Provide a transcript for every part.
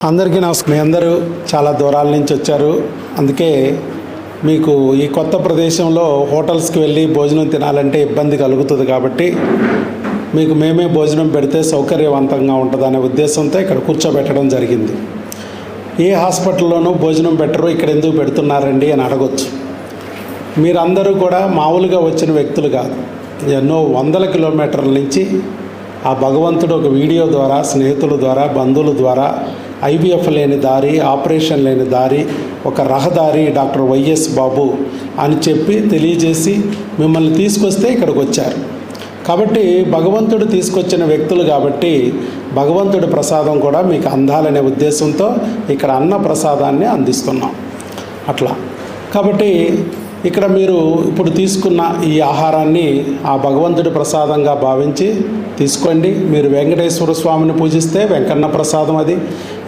అందరికీ నమస్కారం. మీ అందరూ చాలా దూరాల నుంచి వచ్చారు. అందుకే మీకు ఈ కొత్త ప్రదేశంలో హోటల్స్కి వెళ్ళి భోజనం తినాలంటే ఇబ్బంది కలుగుతుంది. కాబట్టి మీకు మేమే భోజనం పెడితే సౌకర్యవంతంగా ఉంటుందనే ఉద్దేశంతో ఇక్కడ కూర్చోబెట్టడం జరిగింది. ఏ హాస్పిటల్లోనూ భోజనం పెట్టరు, ఇక్కడ ఎందుకు పెడుతున్నారండి అని అడగొచ్చు. మీరందరూ కూడా మామూలుగా వచ్చిన వ్యక్తులు కాదు. ఎన్నో వందల కిలోమీటర్ల నుంచి ఆ భగవంతుడు ఒక వీడియో ద్వారా, స్నేహితుల ద్వారా, బంధువుల ద్వారా ఐవీఎఫ్ లేని దారి, ఆపరేషన్ లేని దారి, ఒక రహదారి డాక్టర్ వైఎస్ బాబు అని చెప్పి తెలియజేసి మిమ్మల్ని తీసుకొస్తే ఇక్కడికి వచ్చారు. కాబట్టి భగవంతుడు తీసుకొచ్చిన వ్యక్తులు కాబట్టి భగవంతుడి ప్రసాదం కూడా మీకు అందాలనే ఉద్దేశంతో ఇక్కడ అన్న ప్రసాదాన్ని అందిస్తున్నాం. అట్లా కాబట్టి ఇక్కడ మీరు ఇప్పుడు తీసుకున్న ఈ ఆహారాన్ని ఆ భగవంతుడి ప్రసాదంగా భావించి తీసుకోండి. మీరు వెంకటేశ్వర స్వామిని పూజిస్తే వెంకన్న ప్రసాదం, అది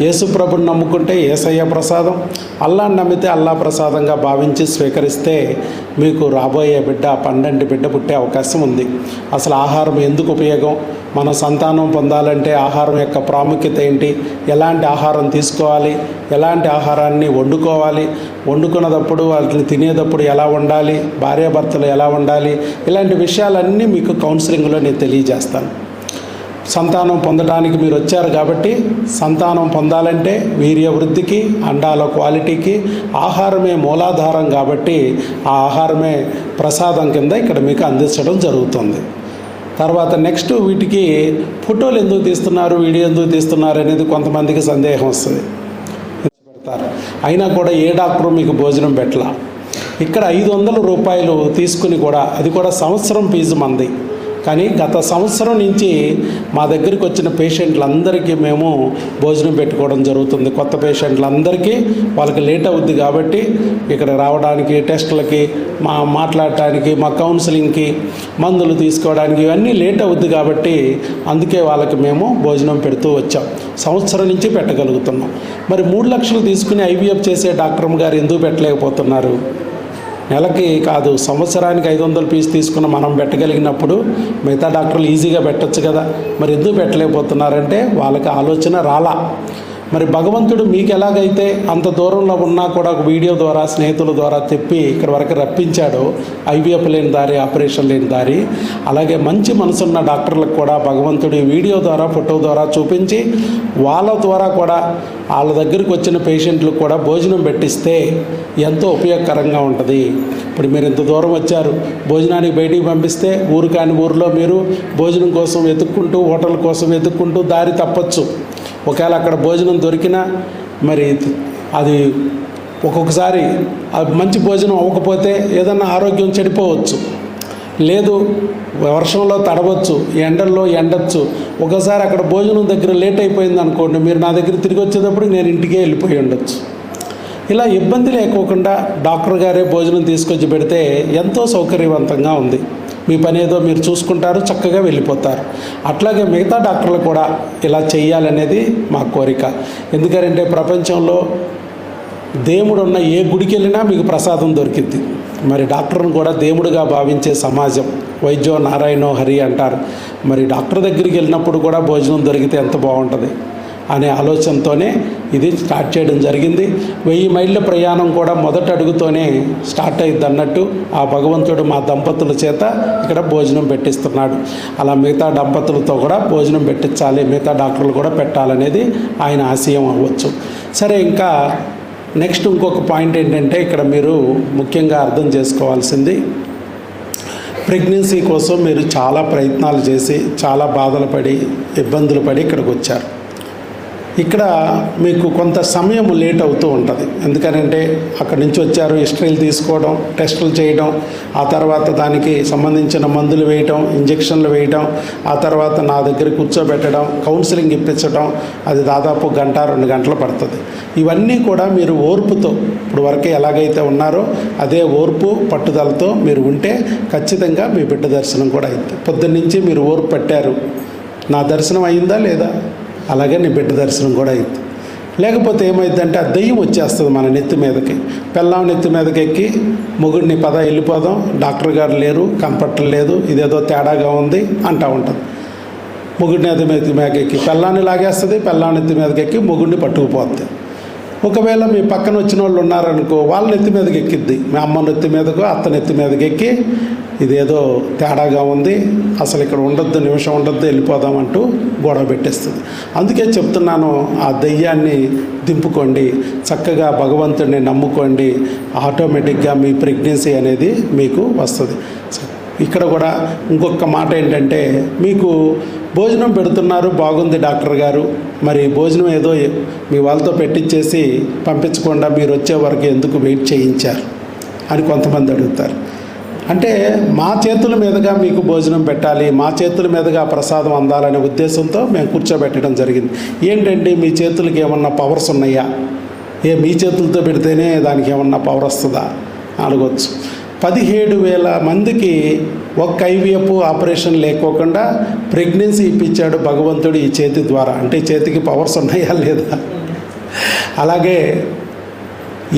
యేసుప్రభుని నమ్ముకుంటే యేసయ్య ప్రసాదం, అల్లాని నమ్మితే అల్లా ప్రసాదంగా భావించి స్వీకరిస్తే మీకు రాబోయే బిడ్డ పండంటి బిడ్డ పుట్టే అవకాశం ఉంది. అసలు ఆహారం ఎందుకు ఉపయోగం, మన సంతానం పొందాలంటే ఆహారం యొక్క ప్రాముఖ్యత ఏంటి, ఎలాంటి ఆహారం తీసుకోవాలి, ఎలాంటి ఆహారాన్ని వండుకోవాలి, వండుకున్నప్పుడు వాటిని తినేటప్పుడు ఎలా ఉండాలి, భార్యాభర్తలు ఎలా ఉండాలి, ఇలాంటి విషయాలన్నీ మీకు కౌన్సిలింగ్లో నేను తెలియజేస్తాను. సంతానం పొందడానికి మీరు వచ్చారు కాబట్టి సంతానం పొందాలంటే వీర్య వృద్ధికి, అండాల క్వాలిటీకి ఆహారమే మూలాధారం. కాబట్టి ఆ ఆహారమే ప్రసాదం కింద ఇక్కడ మీకు అందించడం జరుగుతుంది. తర్వాత నెక్స్ట్ వీటికి ఫోటోలు ఎందుకు తీస్తున్నారు, వీడియో ఎందుకు తీస్తున్నారు అనేది కొంతమందికి సందేహం వస్తుంది. పెడతారు అయినా కూడా ఏ డాక్టరు మీకు భోజనం పెట్టలా. ఇక్కడ 500 రూపాయలు తీసుకుని కూడా, అది కూడా సంవత్సరం ఫీజు మంది. కానీ గత సంవత్సరం నుంచి మా దగ్గరికి వచ్చిన పేషెంట్లందరికీ మేము భోజనం పెట్టుకోవడం జరుగుతుంది. కొత్త పేషెంట్లందరికీ వాళ్ళకి లేట్ అవుద్ది కాబట్టి ఇక్కడ రావడానికి, టెస్టులకి, మాట్లాడటానికి, మా కౌన్సిలింగ్కి, మందులు తీసుకోవడానికి ఇవన్నీ లేట్ అవుద్ది కాబట్టి అందుకే వాళ్ళకి మేము భోజనం పెడుతూ వచ్చాం. సంవత్సరం నుంచి పెట్టగలుగుతున్నాం. మరి 3 లక్షలు తీసుకుని ఐవీఎఫ్ చేసే డాక్టర్ గారు ఎందుకు పెట్టలేకపోతున్నారు? నెలకి కాదు, సంవత్సరానికి 500 ఫీజు తీసుకున్న మనం పెట్టగలిగినప్పుడు మిగతా డాక్టర్లు ఈజీగా పెట్టచ్చు కదా. మరి ఎందుకు పెట్టలేకపోతున్నారంటే వాళ్ళకి ఆలోచన రాలా. మరి భగవంతుడు మీకు ఎలాగైతే అంత దూరంలో ఉన్నా కూడా ఒక వీడియో ద్వారా, స్నేహితుల ద్వారా తెప్పి ఇక్కడ వరకు రప్పించాడో, ఐవీఎఫ్ లేని దారి, ఆపరేషన్ లేని దారి, అలాగే మంచి మనసున్న డాక్టర్లకు కూడా భగవంతుడు వీడియో ద్వారా, ఫోటో ద్వారా చూపించి వాళ్ళ ద్వారా కూడా వాళ్ళ దగ్గరికి వచ్చిన పేషెంట్లకు కూడా భోజనం పెట్టిస్తే ఎంతో ఉపయోగకరంగా ఉంటుంది. ఇప్పుడు మీరు ఇంత దూరం వచ్చారు, భోజనానికి బయటికి పంపిస్తే ఊరు కాని ఊరిలో మీరు భోజనం కోసం వెతుక్కుంటూ, హోటల్ కోసం వెతుక్కుంటూ దారి తప్పచ్చు. ఒకవేళ అక్కడ భోజనం దొరికినా మరి అది ఒక్కొక్కసారి మంచి భోజనం అవ్వకపోతే ఏదన్నా ఆరోగ్యం చెడిపోవచ్చు, లేదు వర్షంలో తడవచ్చు, ఎండల్లో ఎండొచ్చు. ఒకసారి అక్కడ భోజనం దగ్గర లేట్ అయిపోయింది అనుకోండి, మీరు నా దగ్గర తిరిగి వచ్చేటప్పుడు నేను ఇంటికే వెళ్ళిపోయి ఉండొచ్చు. ఇలా ఇబ్బంది లేకోకుండా డాక్టర్ గారే భోజనం తీసుకొచ్చి పెడితే ఎంతో సౌకర్యవంతంగా ఉంది. మీ పని ఏదో మీరు చూసుకుంటారు, చక్కగా వెళ్ళిపోతారు. అట్లాగే మిగతా డాక్టర్లు కూడా ఇలా చేయాలనేది మా కోరిక. ఎందుకంటే ప్రపంచంలో దేవుడున్న ఏ గుడికి వెళ్ళినా మీకు ప్రసాదం దొరికిద్ది. మరి డాక్టర్ను కూడా దేవుడిగా భావించే సమాజం, వైద్యో నారాయణో హరి అంటారు. మరి డాక్టర్ దగ్గరికి వెళ్ళినప్పుడు కూడా భోజనం దొరికితే ఎంత బాగుంటుంది అనే ఆలోచనతోనే ఇది స్టార్ట్ చేయడం జరిగింది. 1000 మైళ్ళ ప్రయాణం కూడా మొదటి అడుగుతోనే స్టార్ట్ అయ్యిద్ది అన్నట్టు ఆ భగవంతుడు మా దంపతుల చేత ఇక్కడ భోజనం పెట్టిస్తున్నాడు. అలా మిగతా దంపతులతో కూడా భోజనం పెట్టించాలి, మిగతా డాక్టర్లు కూడా పెట్టాలనేది ఆయన ఆశయం అవ్వచ్చు. సరే, ఇంకా నెక్స్ట్ ఇంకొక పాయింట్ ఏంటంటే ఇక్కడ మీరు ముఖ్యంగా అర్థం చేసుకోవాల్సింది, ప్రెగ్నెన్సీ కోసం మీరు చాలా ప్రయత్నాలు చేసి, చాలా బాధలు పడి, ఇబ్బందులు పడి ఇక్కడికి వచ్చారు. ఇక్కడ మీకు కొంత సమయం లేట్ అవుతూ ఉంటుంది. ఎందుకనంటే అక్కడి నుంచి వచ్చారు, హిస్టరీలు తీసుకోవడం, టెస్టులు చేయడం, ఆ తర్వాత దానికి సంబంధించిన మందులు వేయటం, ఇంజక్షన్లు వేయటం, ఆ తర్వాత నా దగ్గర కూర్చోబెట్టడం, కౌన్సిలింగ్ ఇప్పించడం, అది దాదాపు 1-2 గంటలు పడుతుంది. ఇవన్నీ కూడా మీరు ఓర్పుతో ఇప్పుడు వరకే ఎలాగైతే ఉన్నారో అదే ఓర్పు పట్టుదలతో మీరు ఉంటే ఖచ్చితంగా మీ బిడ్డ దర్శనం కూడా అయింది. పొద్దున్నుంచి మీరు ఓర్పు పట్టారు, నా దర్శనం అయిందా లేదా, అలాగే నీ బిడ్డ దర్శనం కూడా అయింది. లేకపోతే ఏమైందంటే ఆ దెయ్యం వచ్చేస్తుంది మన నెత్తి మీదకి, పెళ్ళాం నెత్తి మీదకి ఎక్కి మొగుడిని పద వెళ్ళిపోదాం, డాక్టర్ గారు లేరు, కనపట్టలేదు, ఇదేదో తేడాగా ఉంది అంటూ ఉంటుంది. మొగుడిని ఎత్తి మీదకి ఎక్కి పెళ్ళాన్ని లాగేస్తుంది, పెళ్ళాన్ని ఎత్తి మీదకి ఎక్కి మొగుడిని పట్టుకుపోద్ది. ఒకవేళ మీ పక్కన వచ్చిన వాళ్ళు ఉన్నారనుకో, వాళ్ళని ఎత్తి మీదకి ఎక్కిద్ది, మీ అమ్మని ఎత్తి మీదకో అత్తని ఎత్తి మీదకి ఎక్కి ఇదేదో తేడాగా ఉంది, అసలు ఇక్కడ ఉండొద్దు, నిమిషం ఉండొద్దు, వెళ్ళిపోదామంటూ గొడవ పెట్టేస్తుంది. అందుకే చెప్తున్నాను, ఆ దెయ్యాన్ని దింపుకోండి, చక్కగా భగవంతుడిని నమ్ముకోండి, ఆటోమేటిక్గా మీ ప్రెగ్నెన్సీ అనేది మీకు వస్తుంది. ఇక్కడ కూడా ఇంకొక మాట ఏంటంటే, మీకు భోజనం పెడుతున్నారు, బాగుంది డాక్టర్ గారు, మరి భోజనం ఏదో మీ వాళ్ళతో పెట్టించేసి పంపించకుండా మీరు వచ్చే వరకు ఎందుకు వెయిట్ చేయించారు అని కొంతమంది అడుగుతారు. అంటే మా చేతుల మీదుగా మీకు భోజనం పెట్టాలి, మా చేతుల మీదుగా ప్రసాదం అందాలనే ఉద్దేశంతో మేము కూర్చోబెట్టడం జరిగింది. ఏంటంటే మీ చేతులకి ఏమన్నా పవర్స్ ఉన్నాయా? మీ చేతులతో పెడితేనే దానికి ఏమన్నా పవర్ వస్తుందా అడగవచ్చు. 17,000 మందికి ఒక్క IVF ఆపరేషన్ లేకోకుండా ప్రెగ్నెన్సీ ఇప్పించాడు భగవంతుడు ఈ చేతి ద్వారా. అంటే చేతికి పవర్స్ ఉన్నాయా లేదా? అలాగే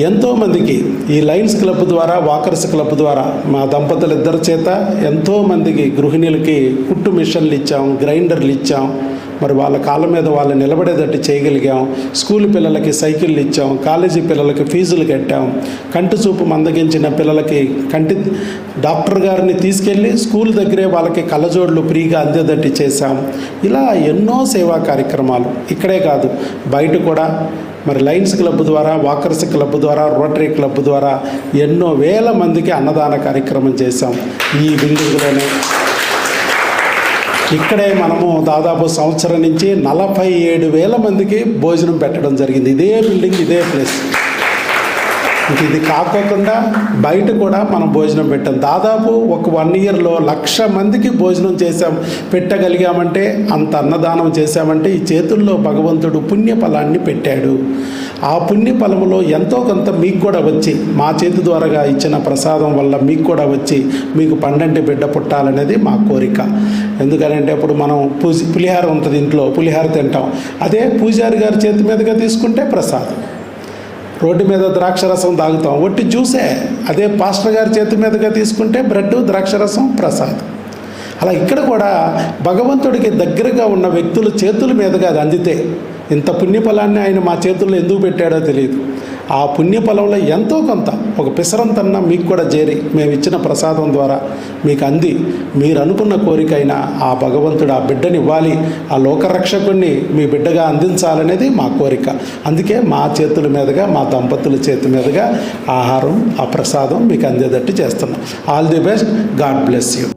ఎంతోమందికి ఈ లయన్స్ క్లబ్ ద్వారా, వాకర్స్ క్లబ్ ద్వారా మా దంపతులు ఇద్దరి చేత ఎంతోమందికి గృహిణులకి కుట్టు మిషన్లు ఇచ్చాం, గ్రైండర్లు ఇచ్చాం, మరి వాళ్ళ కాళ్ళ మీద వాళ్ళు నిలబడేటట్టు చేయగలిగాం. స్కూల్ పిల్లలకి సైకిళ్ళు ఇచ్చాం, కాలేజీ పిల్లలకి ఫీజులు కట్టాం, కంటి చూపు మందగించిన పిల్లలకి డాక్టర్ గారిని తీసుకెళ్ళి స్కూల్ దగ్గరే వాళ్ళకి కళ్ళజోడులు ఫ్రీగా అందేటట్టు చేశాం. ఇలా ఎన్నో సేవా కార్యక్రమాలు ఇక్కడే కాదు, బయట కూడా మరి లయన్స్ క్లబ్ ద్వారా, వాకర్స్ క్లబ్ ద్వారా, రోటరీ క్లబ్ ద్వారా ఎన్నో వేల మందికి అన్నదాన కార్యక్రమం చేశాం. ఈ బిల్డింగ్లోనే ఇక్కడే మనము దాదాపు సంవత్సరం నుంచి 47,000 మందికి భోజనం పెట్టడం జరిగింది. ఇదే బిల్డింగ్, ఇదే ప్లేస్. ఇది కాకోకుండా బయట కూడా మనం భోజనం పెట్టాం. దాదాపు ఒక 1 ఇయర్లో 1,00,000 మందికి భోజనం పెట్టగలిగామంటే, అంత అన్నదానం చేశామంటే ఈ చేతుల్లో భగవంతుడు పుణ్యఫలాన్ని పెట్టాడు. ఆ పుణ్యఫలములో ఎంతో కొంత మీకు కూడా వచ్చి, మా చేతి ద్వారాగా ఇచ్చిన ప్రసాదం వల్ల మీకు కూడా వచ్చి మీకు పండంటి బిడ్డ పుట్టాలనేది మా కోరిక. ఎందుకంటే ఇప్పుడు మనం పులిహార ఉంటుంది ఇంట్లో, పులిహార తింటాం. అదే పూజారి గారి చేతి మీదుగా తీసుకుంటే ప్రసాదం. రోడ్డు మీద ద్రాక్షరసం తాగుతాం, ఒట్టి జ్యూసే. అదే పాస్టర్ గారి చేతి మీదుగా తీసుకుంటే బ్రెడ్, ద్రాక్షరసం, ప్రసాదం. అలా ఇక్కడ కూడా భగవంతుడికి దగ్గరగా ఉన్న వ్యక్తుల చేతుల మీదుగా అది అందితే, ఇంత పుణ్యఫలాన్ని ఆయన మా చేతుల్లో ఎందుకు పెట్టాడో తెలియదు. ఆ పుణ్యఫలంలో ఎంతో కొంత, ఒక పిసరంతన్నా మీకు కూడా చేరి మేము ఇచ్చిన ప్రసాదం ద్వారా మీకు అంది, మీరు అనుకున్న కోరికైనా ఆ భగవంతుడు ఆ బిడ్డని ఇవ్వాలి, ఆ లోకరక్షకుడిని మీ బిడ్డగా అందించాలనేది మా కోరిక. అందుకే మా చేతుల మీదుగా, మా దంపతుల చేతి మీదుగా ఆహారం, ఆ ప్రసాదం మీకు అందేటట్టు చేస్తున్నాం. All the best. God bless you.